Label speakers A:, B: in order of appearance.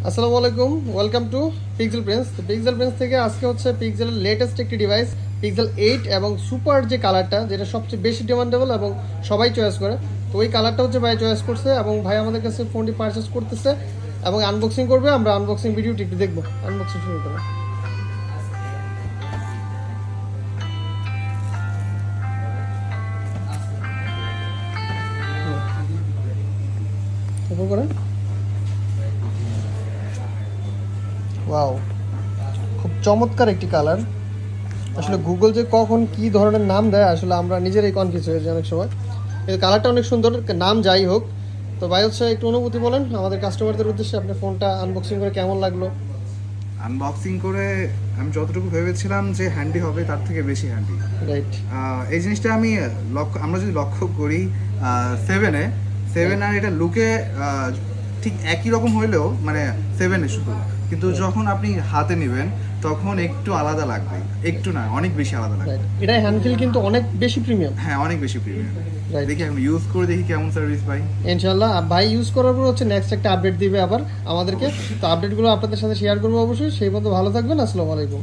A: আসসালামু আলাইকুম, welcome to pixel Prince. তো পিক্সেল প্রিন্স থেকে আজকে হচ্ছে পিক্সেলের লেটেস্ট একটি ডিভাইস পিক্সেল 8 এবং সুপার যে কালারটা, যেটা সবচেয়ে বেশি ডিমান্ডেবল এবং সবাই চয়েস করে, তো ওই কালারটা হচ্ছে ভাই চয়েস করছে এবং ভাই আমাদের কাছে ফোনটি পারচেস করতেছে এবং আনবক্সিং করবে। আমরা আনবক্সিং ভিডিওটি একটু দেখবো। আনবক্সিং শুরু করবো। করে ওয়াও, খুব চমৎকার একটি কালার। আসলে গুগল যে কখন কি ধরনের নাম দেয় আসলে আমরা নিজেরাই কনফিউজ হয়ে যাই অনেক সময়। কিন্তু কালারটা অনেক সুন্দর, নাম যাই হোক। তো ভাই হচ্ছে একটু অনুভূতি বলেন আমাদের কাস্টমারদের উদ্দেশ্যে, আপনার ফোনটা আনবক্সিং করে কেমন লাগলো?
B: আনবক্সিং করে আমি যতটুকু ভেবেছিলাম যে হ্যান্ডি হবে তার থেকে বেশি হ্যান্ডি।
A: রাইট,
B: এই জিনিসটা আমরা যদি লক্ষ্য করি সেভেন আর এটা লুকে ঠিক একই রকম হইলেও মানে সেভেনে শুধু, কিন্তু যখন আপনি হাতে নেবেন তখন একটু আলাদা লাগবে, একটু না অনেক বেশি আলাদা লাগবে।
A: এটা হ্যান্ডফিল কিন্তু অনেক বেশি প্রিমিয়াম।
B: হ্যাঁ, অনেক বেশি প্রিমিয়াম।
A: Right.
B: দেখি এখন ইউজ করে দেখি কেমন সার্ভিস পাই।
A: ইনশাআল্লাহ ভাই ইউজ করার পর হচ্ছে নেক্সট একটা আপডেট দিবে আবার আমাদেরকে। তো আপডেটগুলো আপনাদের সাথে শেয়ার করবো অবশ্যই। সেই মতো ভালো থাকবেন। আসসালামু আলাইকুম।